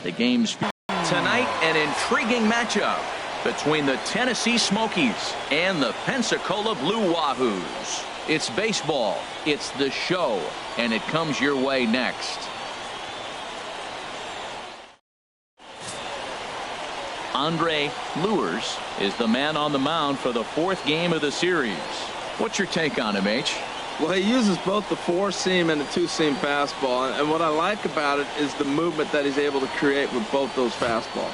The game's tonight, an intriguing matchup between the Tennessee Smokies and the Pensacola Blue Wahoos. It's baseball, it's the show, and it comes your way next. Andre Lewers is the man on the mound for the fourth game of the series. What's your take on him, H? Well, he uses both the four-seam and the two-seam fastball, and what I like about it is the movement that he's able to create with both those fastballs.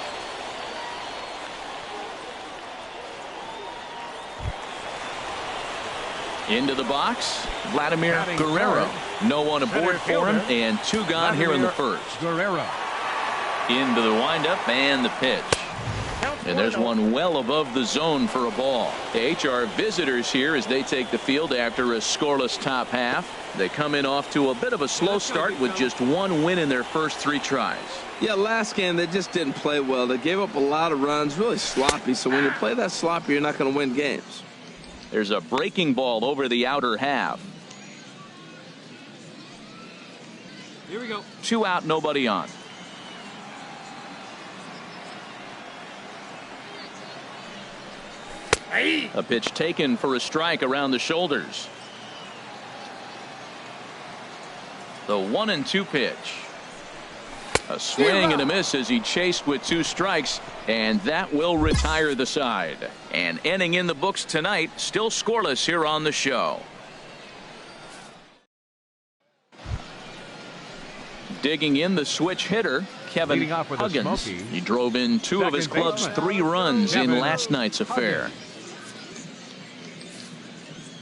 Into the box, Vladimir Guerrero. No one aboard for him, and two gone here in the first. Guerrero. Into the windup and the pitch. And there's one well above the zone for a ball. The HR visitors here as they take the field after a scoreless top half. They come in off to a bit of a slow start with just one win in their first three tries. Yeah, last game they just didn't play well. They gave up a lot of runs, really sloppy. So when you play that sloppy, you're not going to win games. There's a breaking ball over the outer half. Here we go. 2 out, nobody on. A pitch taken for a strike around the shoulders. The 1-2 pitch. A swing and a miss as he chased with 2 strikes, and that will retire the side. An inning in the books tonight, still scoreless here on the show. Digging in the switch hitter, Kevin Huggins. He drove in 2 of his club's 3 runs in last night's affair.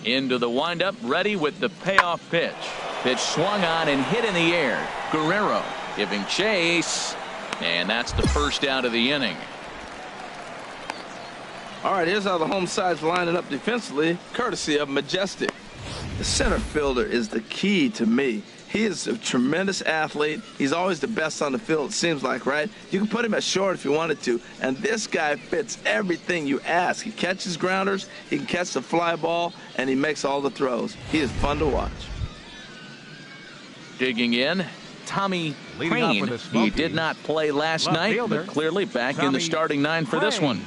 Into the windup, ready with the payoff pitch. Pitch swung on and hit in the air. Guerrero giving chase, and that's the first out of the inning. All right, here's how the home side's lining up defensively, courtesy of Majestic. The center fielder is the key to me. He is a tremendous athlete. He's always the best on the field, it seems like, right? You can put him at short if you wanted to, and this guy fits everything you ask. He catches grounders, he can catch the fly ball, and he makes all the throws. He is fun to watch. Digging in, Tommy Crane. He did not play last night, but clearly back in the starting 9 for this one.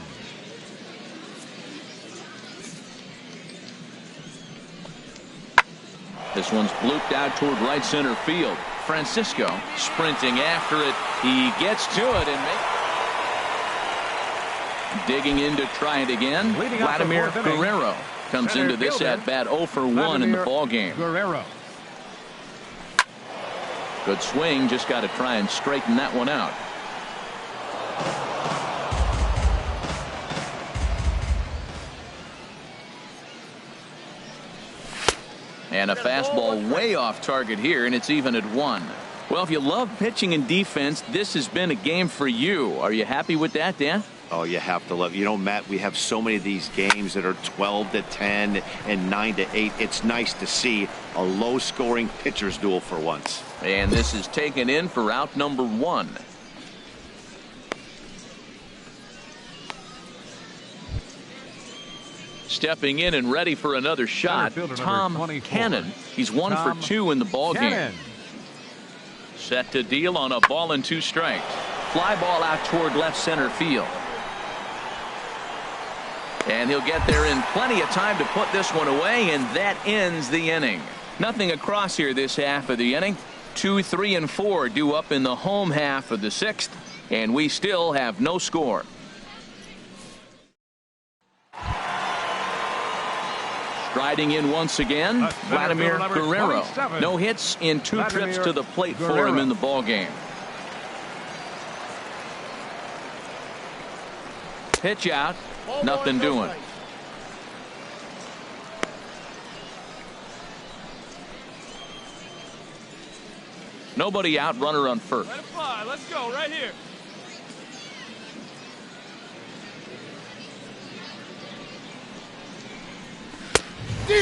This one's blooped out toward right center field. Francisco sprinting after it. He gets to it and digging in to try it again. Vladimir Guerrero comes into this at bat 0 for 1 in the ball game. Good swing, just got to try and straighten that one out. And a fastball way off target here, and it's even at 1. Well, if you love pitching and defense, this has been a game for you. Are you happy with that, Dan? Oh, you have to love it. You know, Matt, we have so many of these games that are 12-10 and 9-8. It's nice to see a low-scoring pitcher's duel for once. And this is taken in for out number 1. Stepping in and ready for another shot, Tom Cannon. He's 1 for 2 in the ball game. Set to deal on a ball and 2 strikes. Fly ball out toward left center field. And he'll get there in plenty of time to put this one away, and that ends the inning. Nothing across here this half of the inning. 2, 3, and 4 due up in the home half of the 6th, and we still have no score. Striding in once again, Vladimir Guerrero. No hits in 2 trips to the plate for him in the ball game. Pitch out, nothing doing. Nobody out, runner on first. Let it fly. Let's go right here.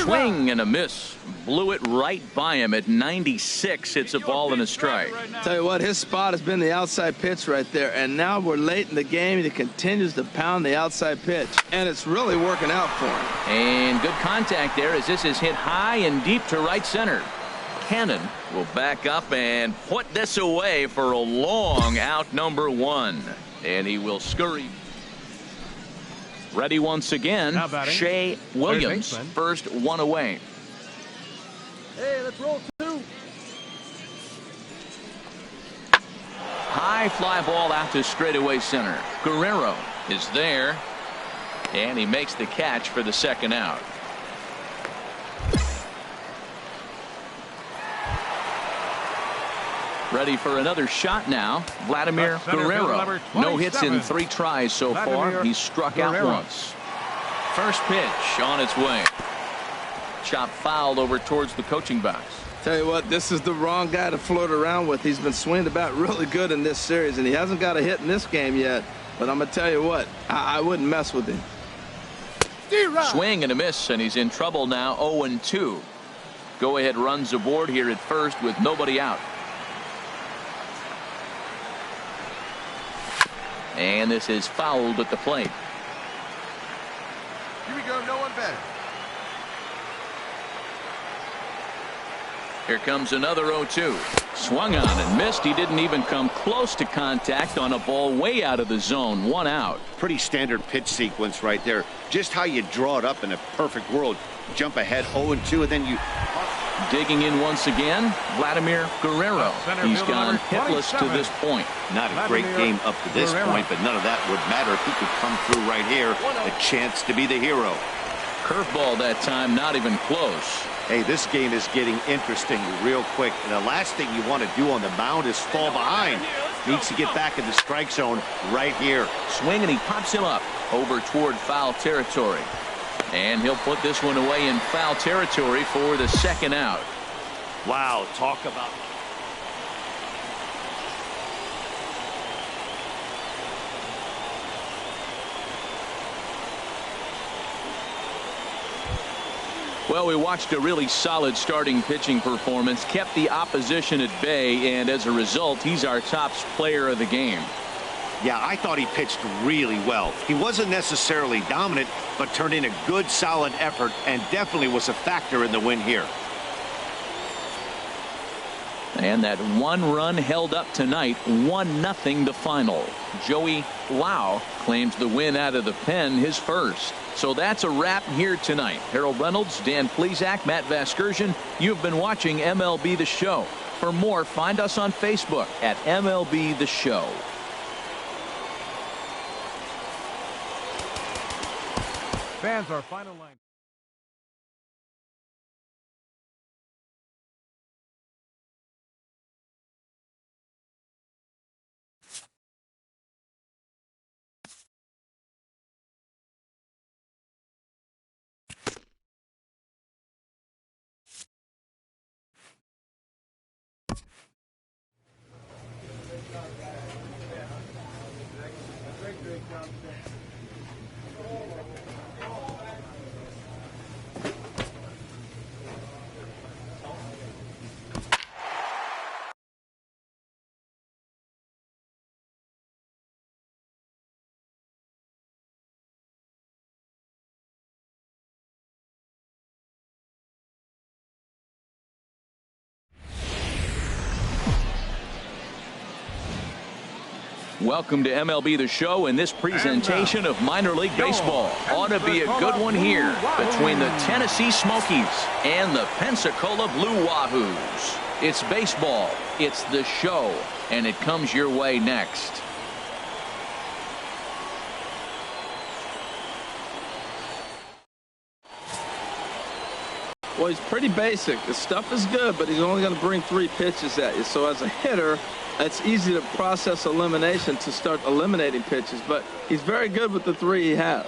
Swing and a miss. Blew it right by him at 96. It's a ball and a strike. Tell you what, his spot has been the outside pitch right there, and now we're late in the game and he continues to pound the outside pitch, and it's really working out for him. And good contact there as this is hit high and deep to right center. Cannon will back up and put this away for a long out, number 1. And he will scurry. Ready once again, Shea Williams, first one away. Hey, let's roll 2. High fly ball out to straightaway center. Guerrero is there, and he makes the catch for the second out. Ready for another shot now. Vladimir Guerrero. No hits in 3 tries so far. He's struck out once. First pitch on its way. Chop fouled over towards the coaching box. Tell you what, this is the wrong guy to float around with. He's been swinging about really good in this series, and he hasn't got a hit in this game yet. But I'm going to tell you what, I wouldn't mess with him. Swing and a miss, and he's in trouble now. 0-2. Go ahead runs aboard here at first with nobody out. And this is fouled at the plate. Here we go, no one better. Here comes another 0-2. Swung on and missed. He didn't even come close to contact on a ball way out of the zone. 1 out. Pretty standard pitch sequence right there. Just how you draw it up in a perfect world. Jump ahead 0-2, and then you... Digging in once again, Vladimir Guerrero. He's gone hitless to this point. Not a great game up to this point, but none of that would matter if he could come through right here. A chance to be the hero. Curveball that time, not even close. Hey, this game is getting interesting real quick. And the last thing you want to do on the mound is fall behind. Needs to get back in the strike zone right here. Swing, and he pops him up over toward foul territory. And he'll put this one away in foul territory for the second out. Wow, talk about... Well, we watched a really solid starting pitching performance, kept the opposition at bay, and as a result, he's our top player of the game. Yeah, I thought he pitched really well. He wasn't necessarily dominant, but turned in a good, solid effort and definitely was a factor in the win here. And that 1 run held up tonight, 1-0 the final. Joey Lau claims the win out of the pen, his first. So that's a wrap here tonight. Harold Reynolds, Dan Plesac, Matt Vasgersian, you've been watching MLB The Show. For more, find us on Facebook at MLB The Show. Fans, our final line. Welcome to MLB The Show and this presentation of minor league baseball. Ought to be a good one here between the Tennessee Smokies and the Pensacola Blue Wahoos. It's baseball, it's the show, and it comes your way next. Well, he's pretty basic. The stuff is good, but he's only going to bring 3 pitches at you. So as a hitter, it's easy to process elimination to start eliminating pitches, but he's very good with the 3 he has.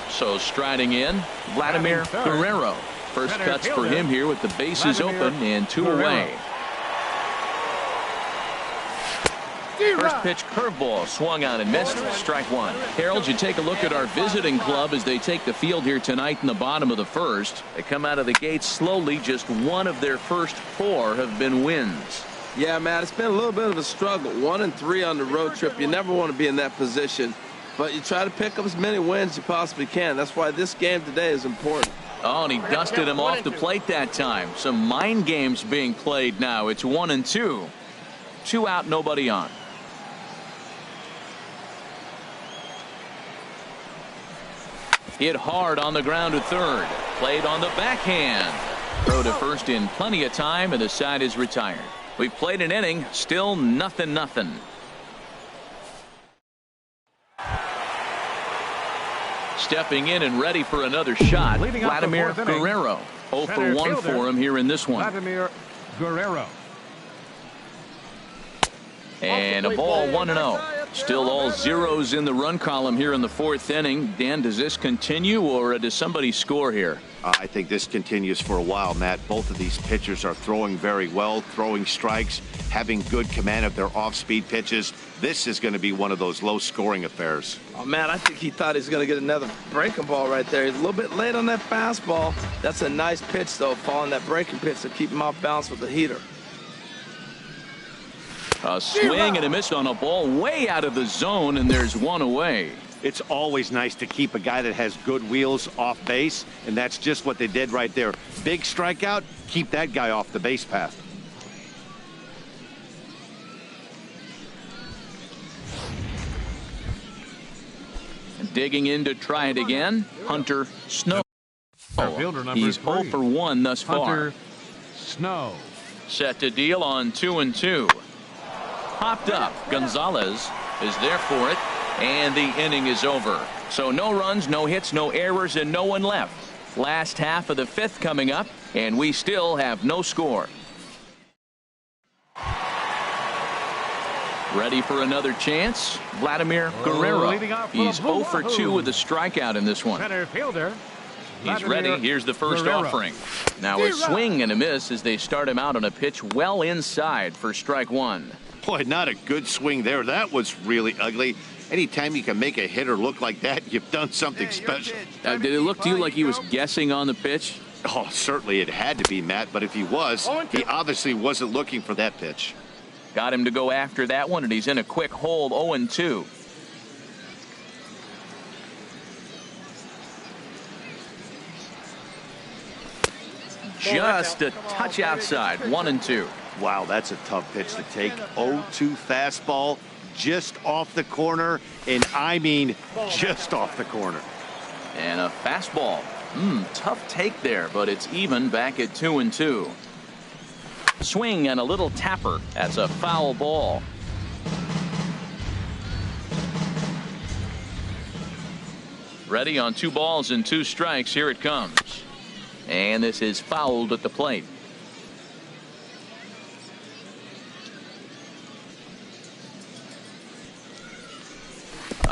So striding in, Vladimir Guerrero. First cuts for him here with the bases open and 2 away. First pitch curveball swung on and missed. Strike 1. Harold, you take a look at our visiting club as they take the field here tonight in the bottom of the first. They come out of the gate slowly. Just 1 of their first 4 have been wins. Yeah, Matt, it's been a little bit of a struggle. 1-3 on the road trip. You never want to be in that position, but you try to pick up as many wins as you possibly can. That's why this game today is important. Oh, and he dusted him off the plate that time. Some mind games being played now. It's 1-2. 2 out, nobody on. Hit hard on the ground to third. Played on the backhand. Throw to first in plenty of time, and the side is retired. We've played an inning, still 0-0. Stepping in and ready for another shot, Vladimir Guerrero. 0 for 1 for him here in this one. Vladimir Guerrero. And a ball 1-0. Still all zeros in the run column here in the 4th inning. Dan, does this continue, or does somebody score here? I think this continues for a while, Matt. Both of these pitchers are throwing very well, throwing strikes, having good command of their off-speed pitches. This is going to be one of those low-scoring affairs. Oh, man, I think he thought he was going to get another breaking ball right there. He's a little bit late on that fastball. That's a nice pitch, though, following that breaking pitch to keep him off balance with the heater. A swing and a miss on a ball way out of the zone, and there's one away. It's always nice to keep a guy that has good wheels off base, and that's just what they did right there. Big strikeout, keep that guy off the base path. Digging in to try it again, Hunter Snow. He's 0 for 1 thus far. Hunter Snow. Set to deal on 2-2. Popped up. Gonzalez is there for it, and the inning is over. So no runs, no hits, no errors, and no one left. Last half of the 5th coming up, and we still have no score. Ready for another chance, Vladimir Guerrero. He's 0 for 2 with a strikeout in this one. Center fielder. He's ready. Here's the first offering. Now a swing and a miss as they start him out on a pitch well inside for strike 1. Boy, not a good swing there. That was really ugly. Anytime you can make a hitter look like that, you've done something special. Did it look to you like he was guessing on the pitch? Oh, certainly it had to be, Matt, but if he was, he obviously wasn't looking for that pitch. Got him to go after that one, and he's in a quick hold, 0-2. Just a touch outside, 1-2. Wow, that's a tough pitch to take. 0-2 fastball, just off the corner, and I mean just off the corner. And a fastball. Tough take there, but it's even back at 2-2. Swing and a little tapper. That's a foul ball. Ready on 2 balls and 2 strikes. Here it comes. And this is fouled at the plate.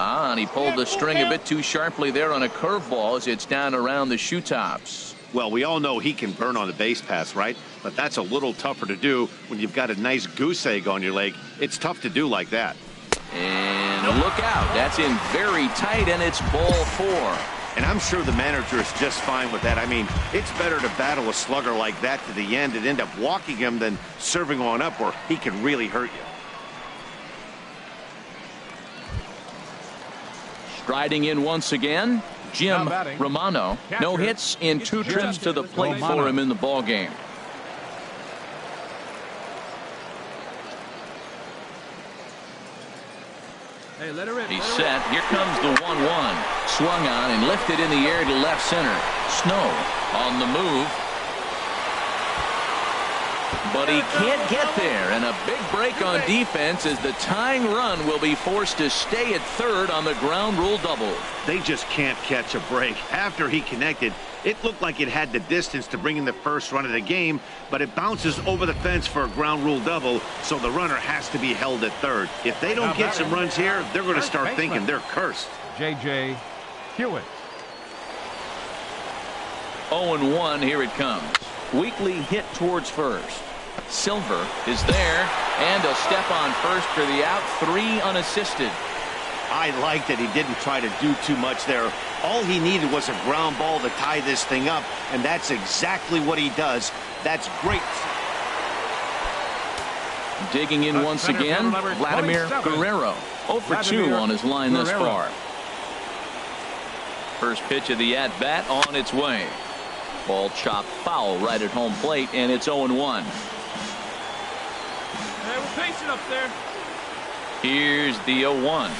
And he pulled the string a bit too sharply there on a curveball as it's down around the shoe tops. Well, we all know he can burn on the base pass, right? But that's a little tougher to do when you've got a nice goose egg on your leg. It's tough to do like that. And look out. That's in very tight, and it's ball 4. And I'm sure the manager is just fine with that. I mean, it's better to battle a slugger like that to the end and end up walking him than serving on up where he can really hurt you. Striding in once again, Jim Romano. No hits in 2 trips to the plate for him in the ball game. He's set. Here comes the 1-1. Swung on and lifted in the air to left center. Snow on the move. But he can't get there, and a big break on defense as the tying run will be forced to stay at third on the ground rule double. They just can't catch a break. After he connected, it looked like it had the distance to bring in the first run of the game, but it bounces over the fence for a ground rule double, so the runner has to be held at third. If they don't get some runs here, they're going to start thinking they're cursed. J.J. Hewitt. 0-1, here it comes. Weekly hit towards first. Silver is there, and a step on first for the out, 3 unassisted. I like that he didn't try to do too much there. All he needed was a ground ball to tie this thing up, and that's exactly what he does. That's great. Digging in once again, Vladimir Guerrero. 0 for 2 on his line thus far. First pitch of the at-bat on its way. Ball chopped foul right at home plate, and it's 0-1. Hey, we're pacing up there. Here's the 0-1.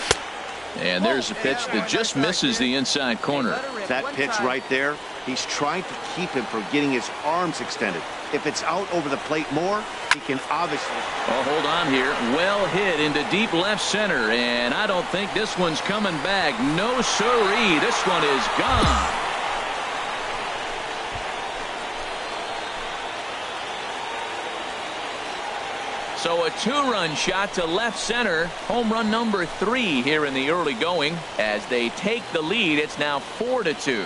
And there's a pitch that just misses the inside corner. That pitch right there, he's trying to keep him from getting his arms extended. If it's out over the plate more, he can obviously... Oh, hold on here. Well hit into deep left center, and I don't think this one's coming back. No siree. This one is gone. So a two-run shot to left center. Home run number 3 here in the early going. As they take the lead, it's now 4-2.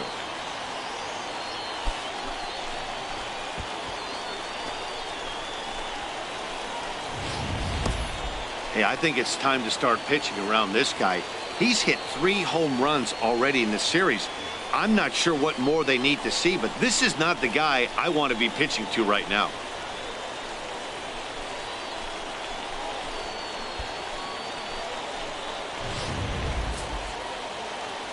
Hey, I think it's time to start pitching around this guy. He's hit 3 home runs already in this series. I'm not sure what more they need to see, but this is not the guy I want to be pitching to right now.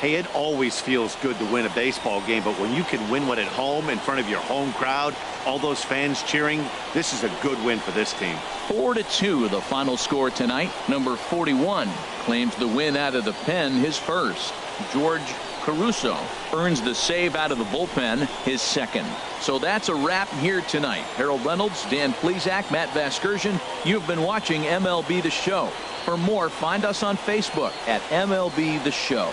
Hey, it always feels good to win a baseball game, but when you can win one at home in front of your home crowd, all those fans cheering, this is a good win for this team. 4-2 the final score tonight. Number 41 claims the win out of the pen, his first. George Caruso earns the save out of the bullpen, his second. So that's a wrap here tonight. Harold Reynolds, Dan Plesac, Matt Vasgersian, you've been watching MLB The Show. For more, find us on Facebook at MLB The Show.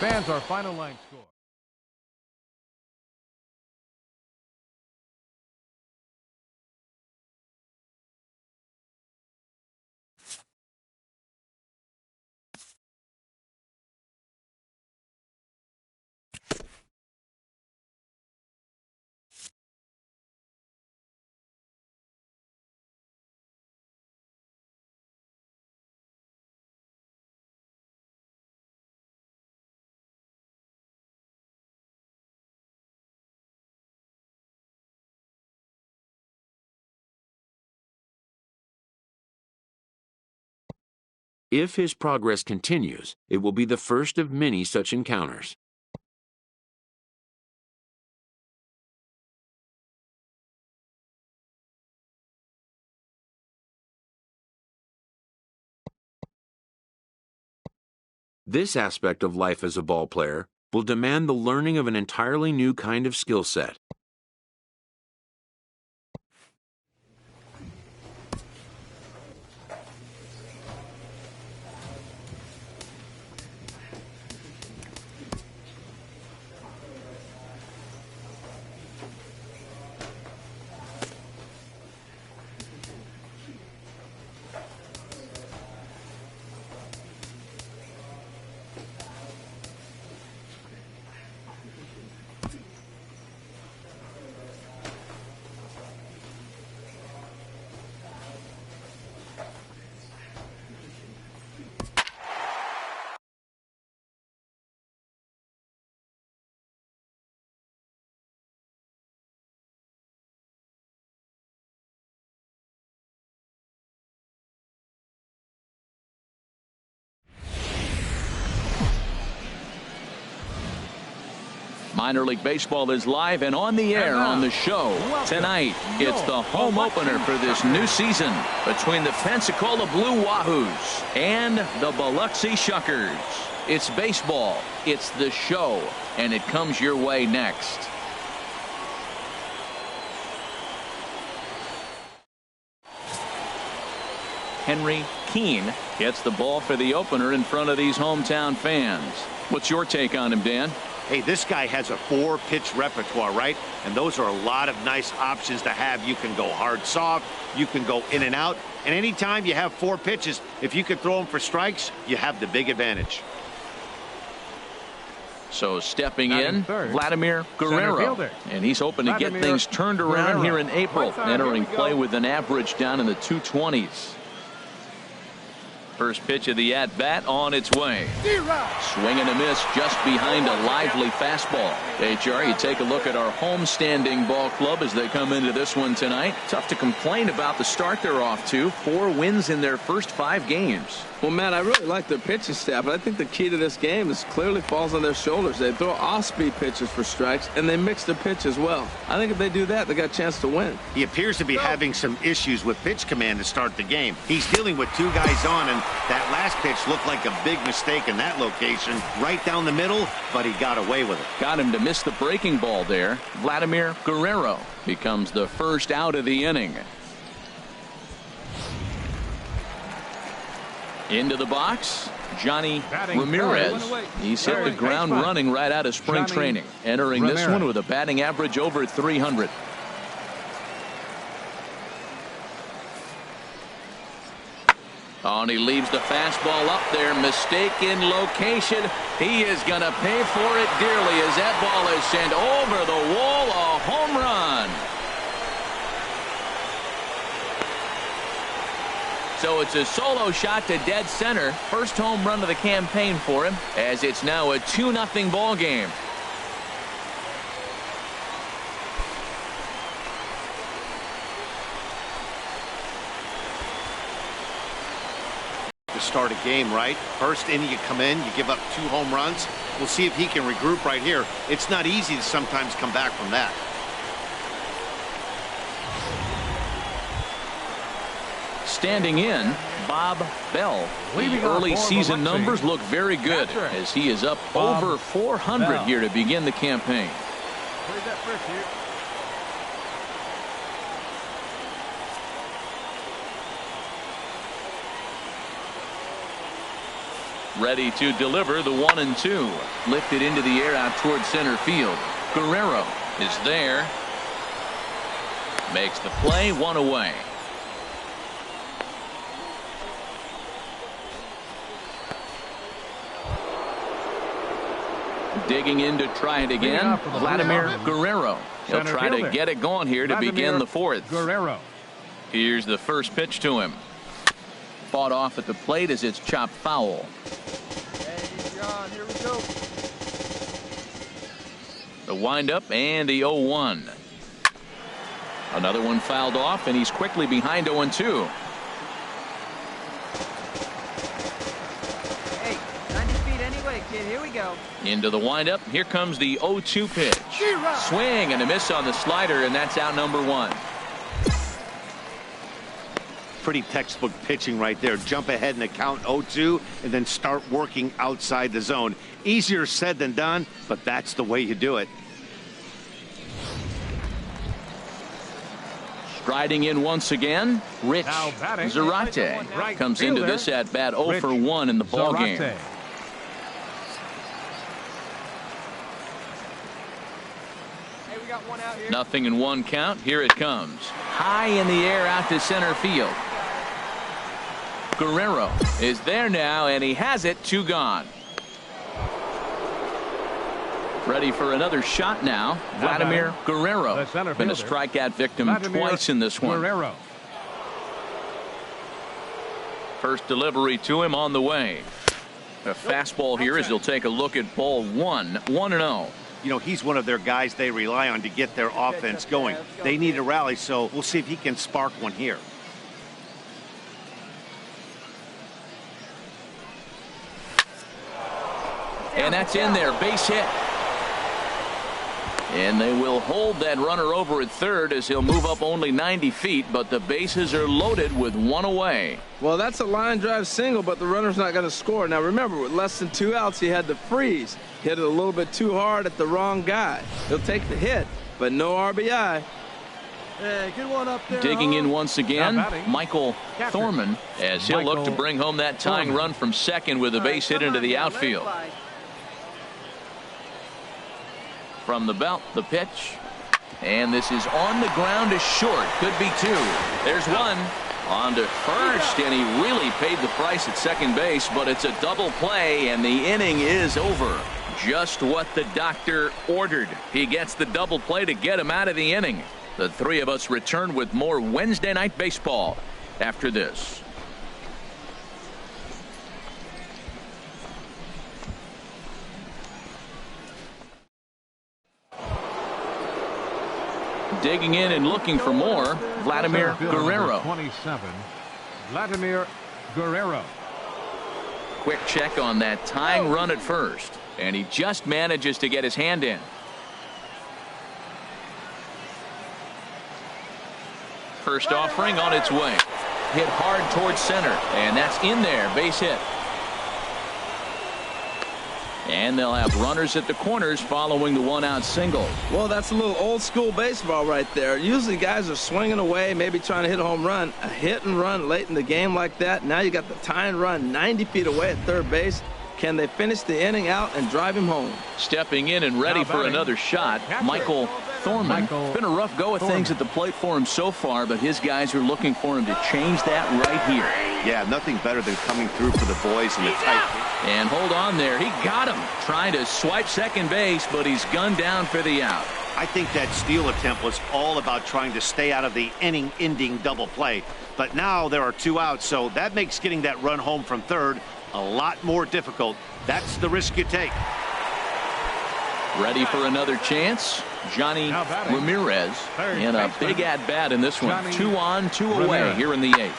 Fans, our final line score. If his progress continues, it will be the first of many such encounters. This aspect of life as a ball player will demand the learning of an entirely new kind of skill set. Minor League Baseball is live and on the air on the show. Tonight, it's the home opener for this new season between the Pensacola Blue Wahoos and the Biloxi Shuckers. It's baseball, it's the show, and it comes your way next. Henry Keene gets the ball for the opener in front of these hometown fans. What's your take on him, Dan? Hey, this guy has a 4-pitch repertoire, right? And those are a lot of nice options to have. You can go hard, soft. You can go in and out. And anytime you have 4 pitches, if you can throw them for strikes, you have the big advantage. So stepping in, third, Vladimir Guerrero. And he's hoping to get things turned around here in April. Entering play with an average down in the 220s. First pitch of the at-bat on its way. Swing and a miss just behind a lively fastball. HR, you take a look at our home-standing ball club as they come into this one tonight. Tough to complain about the start they're off to. 4 wins in their first 5 games. Well, Matt, I really like their pitching staff, but I think the key to this game is clearly falls on their shoulders. They throw off-speed pitches for strikes, and they mix the pitch as well. I think if they do that, they got a chance to win. He appears to be having some issues with pitch command to start the game. He's dealing with 2 guys on, and that last pitch looked like a big mistake in that location. Right down the middle, but he got away with it. Got him to miss the breaking ball there. Vladimir Guerrero becomes the first out of the inning. Into the box, Johnny Ramirez. He's hit the ground running right out of spring training. Entering this one with a batting average over 300. Oh, and he leaves the fastball up there. Mistaken location. He is going to pay for it dearly as that ball is sent over the wall. A home run. So it's a solo shot to dead center. First home run of the campaign for him, as it's now a 2-0 ball game. To start a game, right? First inning you come in, you give up 2 home runs. We'll see if he can regroup right here. It's not easy to sometimes come back from that. Standing in, Bob Bell. The early season numbers look very good as he is up over 400 here to begin the campaign. Ready to deliver the 1-2. Lifted into the air out towards center field. Guerrero is there. Makes the play, 1 away. Digging in to try it again, Vladimir Guerrero. He'll try to get it going here to begin the 4th. Guerrero. Here's the first pitch to him. Fought off at the plate as it's chopped foul. Hey, John, here we go. The windup and the 0-1. Another one fouled off, and he's quickly behind 0-2. Hey, 90 feet anyway, kid. Here we go. Into the windup. Here comes the 0-2 pitch. Swing and a miss on the slider, and that's out number 1. Pretty textbook pitching right there. Jump ahead in the count 0-2 and then start working outside the zone. Easier said than done, but that's the way you do it. Striding in once again, Rich Zarate comes into this at bat 0 for 1 in the ball game. Nothing in 1 count. Here it comes. High in the air out to center field. Guerrero is there now, and he has it. 2 gone. Ready for another shot now. Vladimir Guerrero. Been a strikeout victim twice in this one. Guerrero. First delivery to him on the way. A fastball here as he'll take a look at ball 1. 1-0. You know, he's one of their guys they rely on to get their offense going. They need a rally, so we'll see if he can spark one here. And that's in there. Base hit. And they will hold that runner over at third as he'll move up only 90 feet, but the bases are loaded with 1 away. Well, that's a line drive single, but the runner's not going to score. Now, remember, with less than 2 outs, he had to freeze. Hit it a little bit too hard at the wrong guy. He'll take the hit, but no RBI. Hey, good one up there. Digging in once again, Michael Thorman, as he'll look to bring home that tying run from second with a base hit into the outfield. From the belt, the pitch. And this is on the ground to short. Could be 2. There's 1. On to first, and he really paid the price at second base, but it's a double play, and the inning is over. Just what the doctor ordered. He gets the double play to get him out of the inning. The 3 of us return with more Wednesday Night Baseball after this. digging in and looking for more, Vladimir Guerrero. 27, Vladimir Guerrero. Quick check on that tying run at first, and he just manages to get his hand in. First offering on its way. Hit hard towards center, and that's in there. Base hit. And they'll have runners at the corners following the one-out single. Well, that's a little old-school baseball right there. Usually guys are swinging away, maybe trying to hit a home run. A hit and run late in the game like that. Now you got the tying run 90 feet away at third base. Can they finish the inning out and drive him home? Stepping in and ready for another shot, Michael Thorman. It's been a rough go of things at the plate for him so far, but his guys are looking for him to change that right here. Yeah, nothing better than coming through for the boys in the tight. And hold on there. He got him. Trying to swipe second base, but he's gunned down for the out. I think that steal attempt was all about trying to stay out of the inning-ending double play. But now there are 2 outs, so that makes getting that run home from third a lot more difficult. That's the risk you take. Ready for another chance? Johnny Ramirez in a big at-bat in this one. 2 on, 2 away here in the 8th.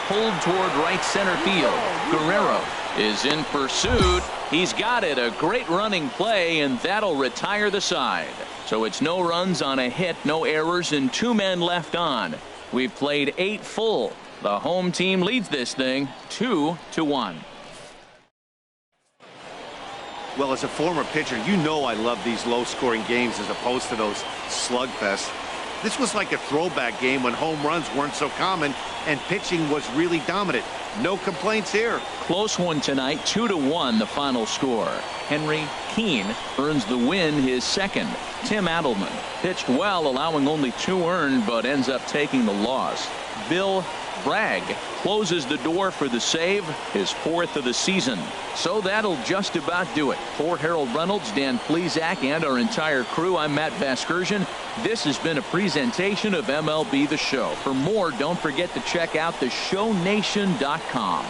Pulled toward right center field. Guerrero is in pursuit. He's got it. A great running play, and that'll retire the side. So it's no runs on a hit, no errors, and 2 men left on. We've played 8 full. The home team leads this thing 2-1. Well, as a former pitcher, you know I love these low-scoring games as opposed to those slugfests. This was like a throwback game when home runs weren't so common and pitching was really dominant. No complaints here. Close one tonight, 2-1 the final score. Henry Keene earns the win, his second. Tim Adelman pitched well, allowing only 2 earned, but ends up taking the loss. Bill Bragg closes the door for the save, his 4th of the season. So that'll just about do it. For Harold Reynolds, Dan Plesac, and our entire crew, I'm Matt Vasgersian. This has been a presentation of MLB The Show. For more, don't forget to check out theshownation.com.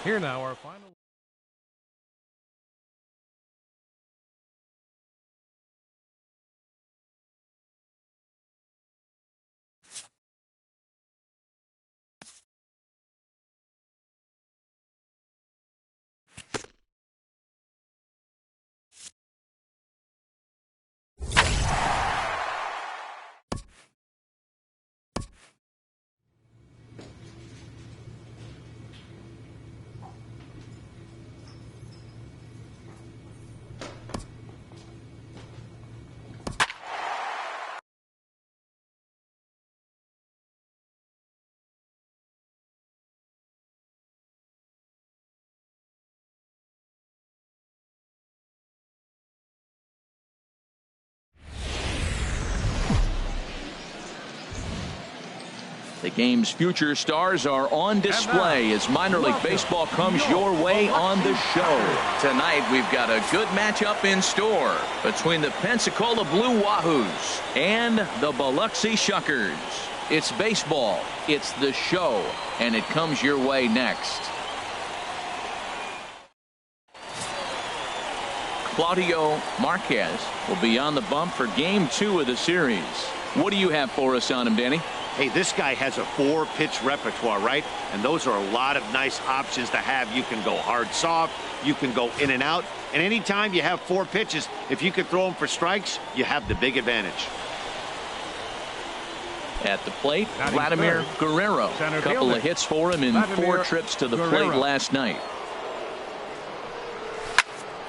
Here now, our final. The game's future stars are on display as minor league baseball comes your way on the show. Tonight we've got a good matchup in store between the Pensacola Blue Wahoos and the Biloxi Shuckers. It's baseball, it's the show, and it comes your way next. Claudio Marquez will be on the bump for game 2 of the series. What do you have for us on him, Danny? Hey, this guy has a 4-pitch repertoire, right? And those are a lot of nice options to have. You can go hard, soft. You can go in and out. And anytime you have 4 pitches, if you can throw them for strikes, you have the big advantage. At the plate, Vladimir Guerrero. A couple of hits for him in 4 trips to the plate last night.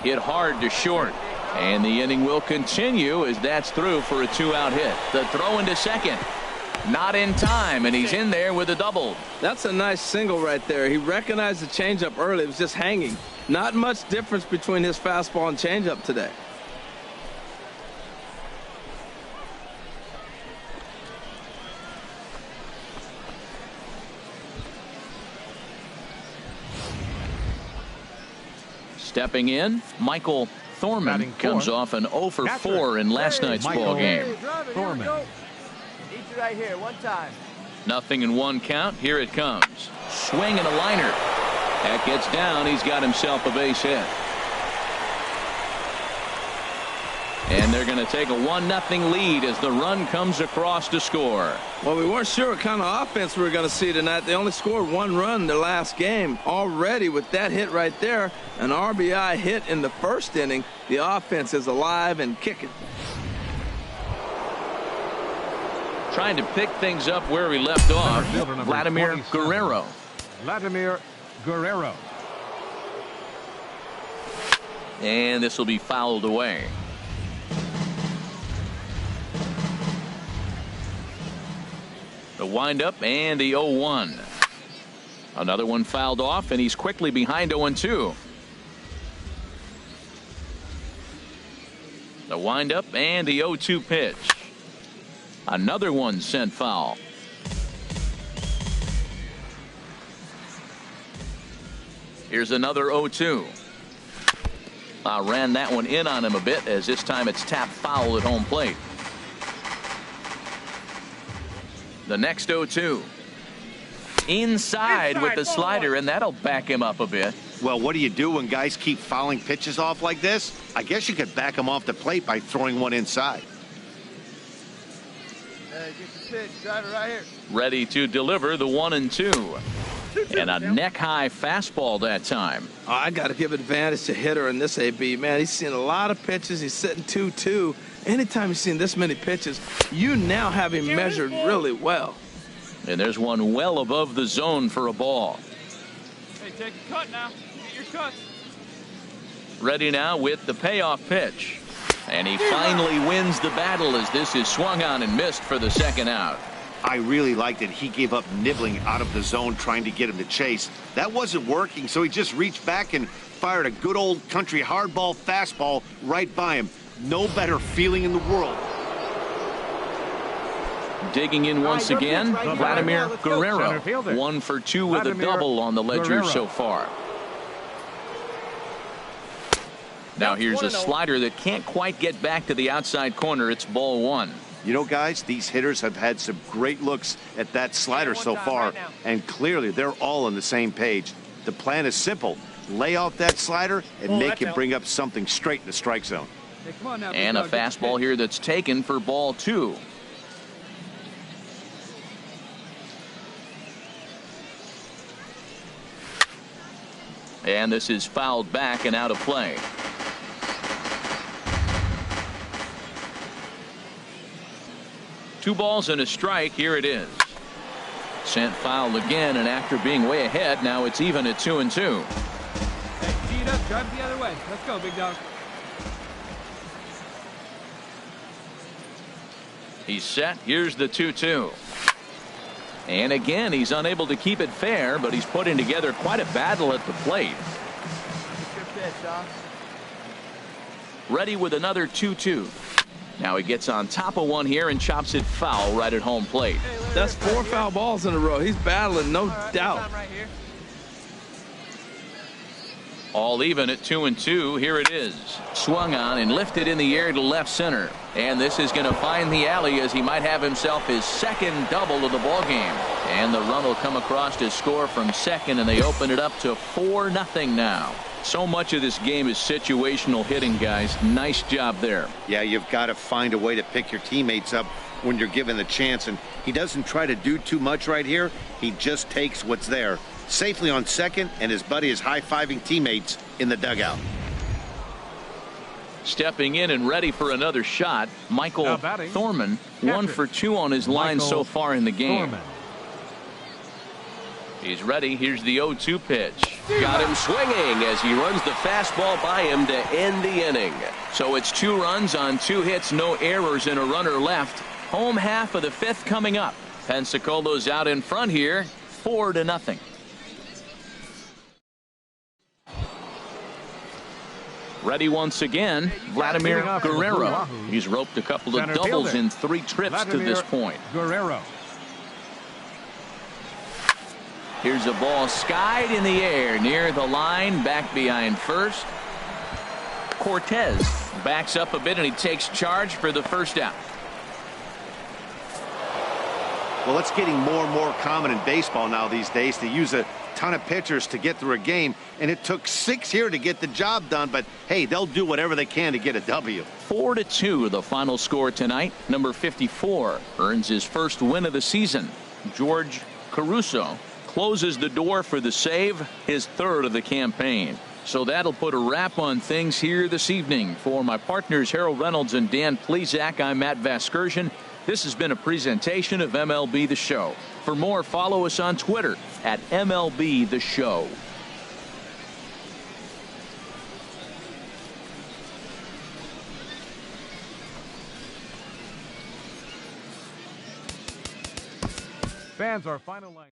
Hit hard to short. And the inning will continue as that's through for a 2-out hit. The throw into second. Not in time, and he's in there with a double. That's a nice single right there. He recognized the changeup early. It was just hanging. Not much difference between his fastball and changeup today. Stepping in, Michael Thorman comes off an 0 for 4 in last night's ball game. Thorman. Need you right here, one time. 0-1 count. Here it comes. Swing and a liner. That gets down. He's got himself a base hit. And they're going to take a 1-0 lead as the run comes across to score. Well, we weren't sure what kind of offense we were going to see tonight. They only scored 1 run in their last game. Already with that hit right there, an RBI hit in the first inning, the offense is alive and kicking. Trying to pick things up where we left off, Vladimir Guerrero. Vladimir Guerrero. And this will be fouled away. The windup and the 0-1. Another one fouled off, and he's quickly behind 0-2. The windup and the 0-2 pitch. Another one sent foul. Here's another 0-2. Ran that one in on him a bit, as this time it's tapped foul at home plate. The next 0-2. Inside with the slider, and that'll back him up a bit. Well, what do you do when guys keep fouling pitches off like this? I guess you could back them off the plate by throwing one inside. Get the pitch. Drive it right here. Ready to deliver the 1-2. And a neck-high fastball that time. Oh, I got to give advantage to hitter in this AB. Man, he's seen a lot of pitches. He's sitting 2-2. Anytime you've seen this many pitches, you now have him measured really well. And there's one well above the zone for a ball. Hey, take a cut now. Get your cuts. Ready now with the payoff pitch. And he finally wins the battle as this is swung on and missed for the second out. I really liked it. He gave up nibbling out of the zone trying to get him to chase. That wasn't working, so he just reached back and fired a good old country hardball fastball right by him. No better feeling in the world. Digging in once again, Vladimir Guerrero. 1 for 2 with a double on the ledger so far. Now here's a slider that can't quite get back to the outside corner. It's ball 1. You know, guys, these hitters have had some great looks at that slider so far, and clearly they're all on the same page. The plan is simple. Lay off that slider and make him bring up something straight in the strike zone. And a fastball here that's taken for ball 2. And this is fouled back and out of play. Two balls and a strike. Here it is. Sent foul again, and after being way ahead, now it's even at 2-2. Hey, tee it up, drive it the other way. Let's go, big dog. He's set. Here's the 2-2. And again, he's unable to keep it fair, but he's putting together quite a battle at the plate. Good pitch, huh? Ready with another 2-2. Now he gets on top of one here and chops it foul right at home plate. That's 4 foul balls in a row. He's battling, no doubt. Right here. All even at 2-2. Here it is. Swung on and lifted in the air to left center. And this is going to find the alley as he might have himself his second double of the ball game. And the run will come across to score from second, and they open it up to 4-0 now. So much of this game is situational hitting, guys. Nice job there. Yeah, you've got to find a way to pick your teammates up when you're given the chance, and he doesn't try to do too much right here. He just takes what's there. Safely on second, and his buddy is high-fiving teammates in the dugout. Stepping in and ready for another shot, Michael Thorman. 1 for 2 on his line so far in the game. He's ready. Here's the 0-2 pitch. Got him swinging as he runs the fastball by him to end the inning. So it's 2 runs on 2 hits, no errors, and a runner left. Home half of the 5th coming up. Pensacolo's out in front here, 4-0. Ready once again, Vladimir Guerrero. He's roped a couple of doubles in 3 trips to this point. Guerrero. Here's a ball skied in the air near the line, back behind first. Cortez backs up a bit and he takes charge for the first out. Well, it's getting more and more common in baseball now these days to use a ton of pitchers to get through a game, and it took 6 here to get the job done, but hey, they'll do whatever they can to get a W. 4-2 the final score tonight. Number 54 earns his first win of the season. George Caruso closes the door for the save, his third of the campaign. So that'll put a wrap on things here this evening. For my partners Harold Reynolds and Dan Plesac, I'm Matt Vasgersian. This has been a presentation of MLB The Show. For more, follow us on Twitter at MLB The Show. Fans are final line.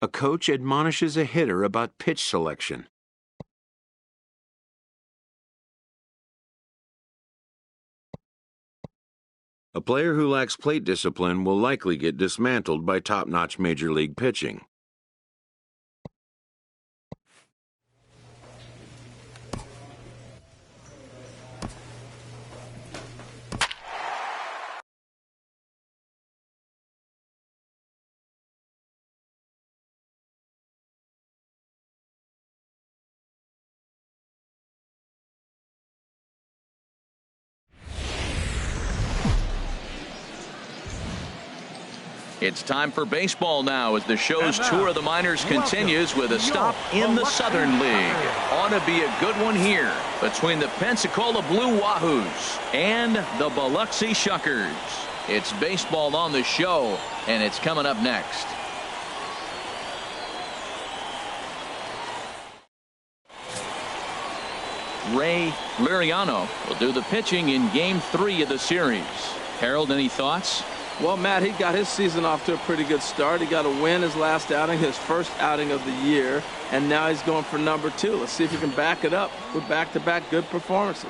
A coach admonishes a hitter about pitch selection. A player who lacks plate discipline will likely get dismantled by top-notch major league pitching. It's time for baseball now as the show's tour of the minors continues with a stop in the Southern League. Ought to be a good one here between the Pensacola Blue Wahoos and the Biloxi Shuckers. It's baseball on the show, and it's coming up next. Ray Liriano will do the pitching in Game 3 of the series. Harold, any thoughts? Well, Matt, he got his season off to a pretty good start. He got a win his last outing, his first outing of the year, and now he's going for number 2. Let's see if he can back it up with back-to-back good performances.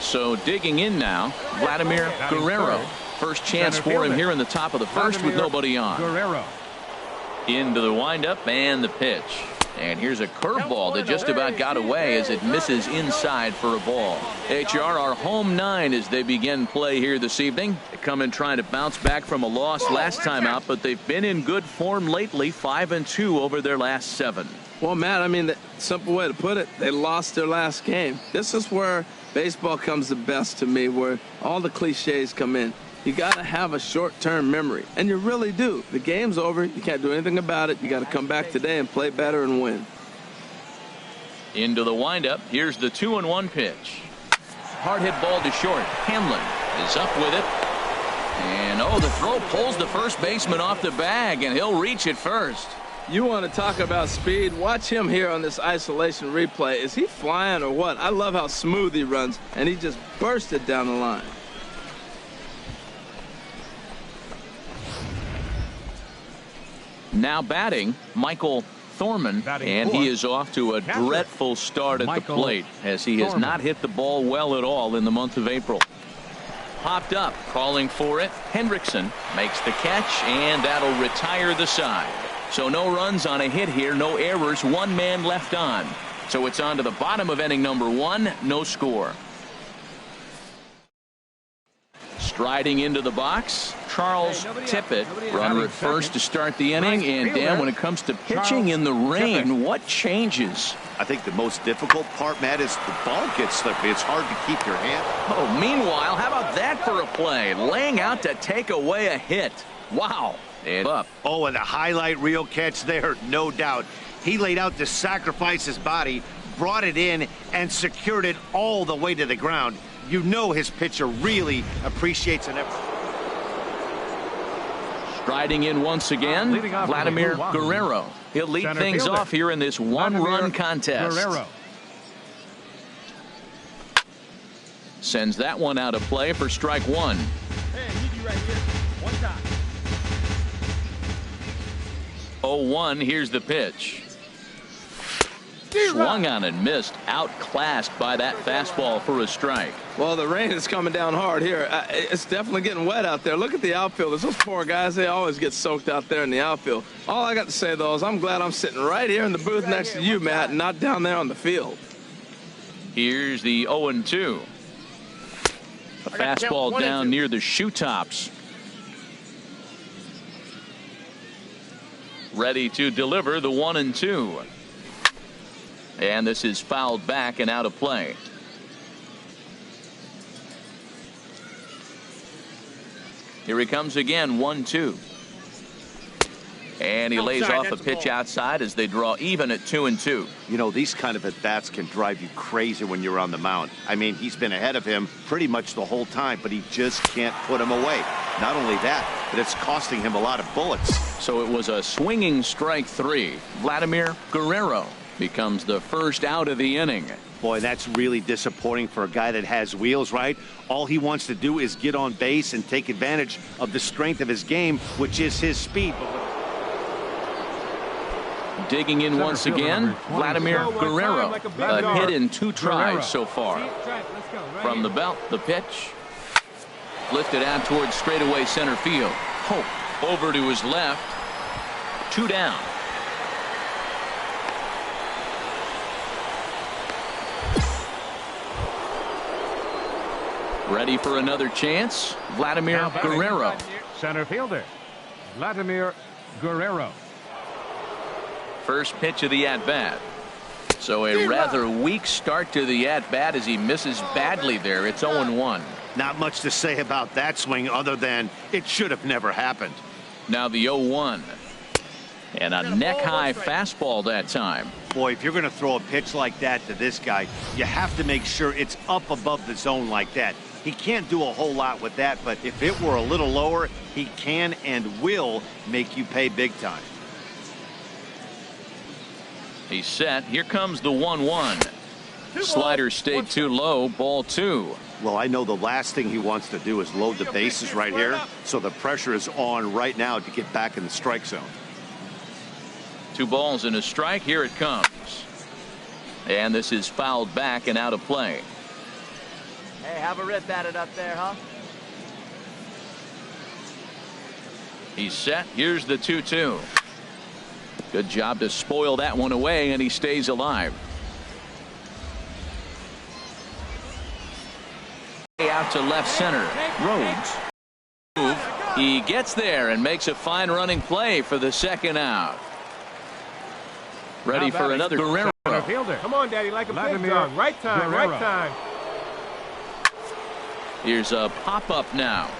So digging in now, Vladimir Guerrero. First chance for him here in the top of the first with nobody on. Guerrero. Into the windup and the pitch. And here's a curveball that just about got away as it misses inside for a ball. HR are home 9 as they begin play here this evening. They come in trying to bounce back from a loss last time out, but they've been in good form lately, 5-2 over their last 7. Well, Matt, I mean, the simple way to put it, they lost their last game. This is where baseball comes the best to me, where all the cliches come in. You got to have a short-term memory, and you really do. The game's over. You can't do anything about it. You got to come back today and play better and win. Into the windup. Here's the 2-1 pitch. Hard hit ball to short. Hamlin is up with it. And, oh, the throw pulls the first baseman off the bag, and he'll reach it first. You want to talk about speed? Watch him here on this isolation replay. Is he flying or what? I love how smooth he runs, and he just bursted down the line. Now batting, Michael Thorman, and he is off to a dreadful start at the plate as he has not hit the ball well at all in the month of April. Popped up, calling for it. Hendrickson makes the catch, and that'll retire the side. So no runs on a hit here, no errors, 1 man left on. So it's on to the bottom of inning number 1, no score. Striding into the box, Charles Tippett, runner at first to start the inning. And Dan, when it comes to pitching in the rain, what changes? I think the most difficult part, Matt, is the ball gets slippery. It's hard to keep your hand. Oh, meanwhile, how about that for a play? Laying out to take away a hit. Wow. And up. Oh, and the highlight reel catch there, no doubt. He laid out to sacrifice his body, brought it in, and secured it all the way to the ground. You know his pitcher really appreciates an effort. Striding in once again, Vladimir Guerrero. He'll lead things off here in this one-run contest. Guerrero. Sends that one out of play for strike 1. Hey, need you right here. One time. 0-1, here's the pitch. Swung on and missed, outclassed by that fastball for a strike. Well, the rain is coming down hard here. It's definitely getting wet out there. Look at the outfielders. Those poor guys, they always get soaked out there in the outfield. All I got to say, though, is I'm glad I'm sitting right here in the booth next to you, Matt, and not down there on the field. Here's the 0-2. A fastball down near the shoe tops. Ready to deliver the 1-2. And this is fouled back and out of play. Here he comes again, 1-2. And he lays off a pitch outside as they draw even at 2-2. You know, these kind of at-bats can drive you crazy when you're on the mound. I mean, he's been ahead of him pretty much the whole time, but he just can't put him away. Not only that, but it's costing him a lot of bullets. So it was a swinging strike 3. Vladimir Guerrero becomes the first out of the inning. Boy, that's really disappointing for a guy that has wheels, right? All he wants to do is get on base and take advantage of the strength of his game, which is his speed. Digging in once again, Vladimir Guerrero. A hit in 2 tries so far. From the belt, the pitch. Lifted out towards straightaway center field. Hope over to his left. 2 down. Ready for another chance, Vladimir Guerrero. Center fielder, Vladimir Guerrero. First pitch of the at-bat. So a rather weak start to the at-bat as he misses badly there. It's 0-1. Not much to say about that swing other than it should have never happened. Now the 0-1. And a neck-high fastball that time. Boy, if you're going to throw a pitch like that to this guy, you have to make sure it's up above the zone like that. He can't do a whole lot with that, but if it were a little lower, he can and will make you pay big time. He's set. Here comes the 1-1. Slider stayed too low. Ball 2. Well, I know the last thing he wants to do is load the bases right here, so the pressure is on right now to get back in the strike zone. 2 balls and a strike. Here it comes. And this is fouled back and out of play. Hey, have a rip at it up there, huh? He's set. Here's the 2-2. Good job to spoil that one away, and he stays alive. Out to left center. Rhodes. He gets there and makes a fine running play for the second out. Ready for another Guerrero. Come on, Daddy, like a big dog. Right time, Guerrero. right time. Here's a pop-up now.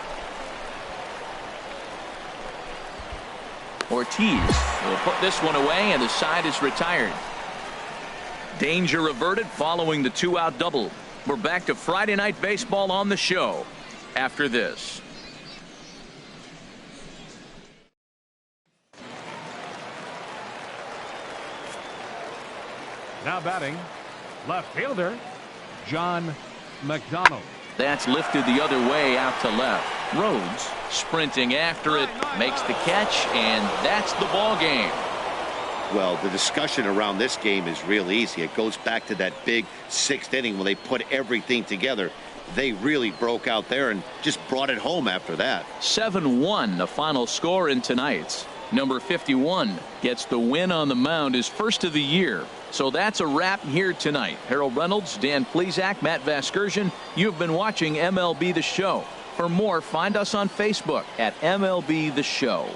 Ortiz will put this one away, and the side is retired. Danger averted following the 2-out double. We're back to Friday Night Baseball on the show after this. Now batting, left fielder, John McDonald. That's lifted the other way out to left. Rhodes sprinting after it, makes the catch, and that's the ball game. Well, the discussion around this game is real easy. It goes back to that big 6th inning when they put everything together. They really broke out there and just brought it home after that. 7-1 the final score in tonight's. Number 51 gets the win on the mound, his first of the year. So that's a wrap here tonight. Harold Reynolds, Dan Plesac, Matt Vasgersian. You've been watching MLB The Show. For more, find us on Facebook at MLB The Show.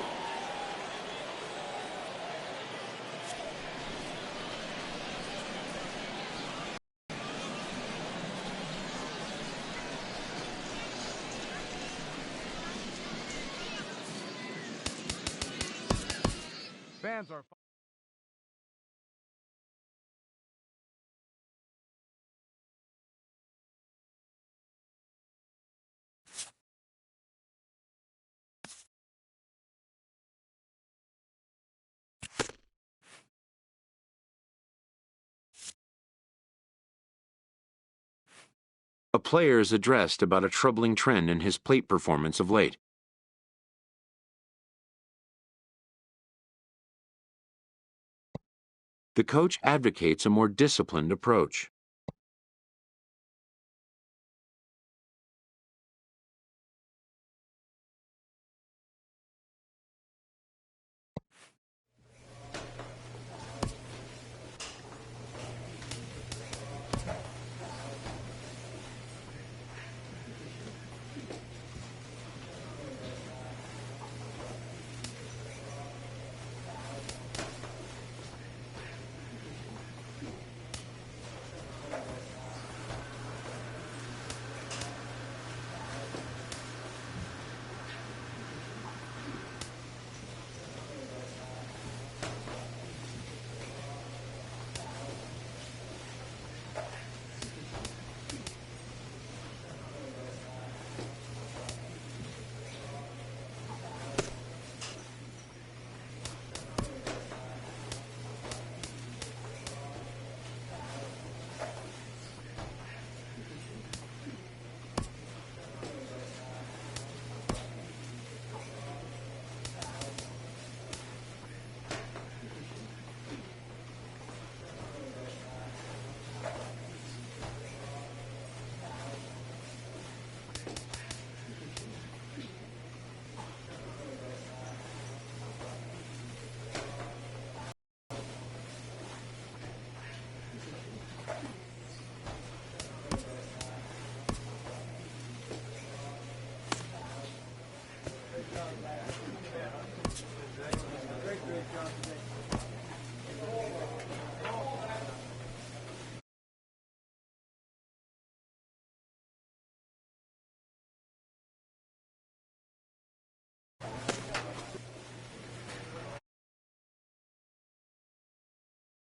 Fans are A player is addressed about a troubling trend in his plate performance of late. The coach advocates a more disciplined approach.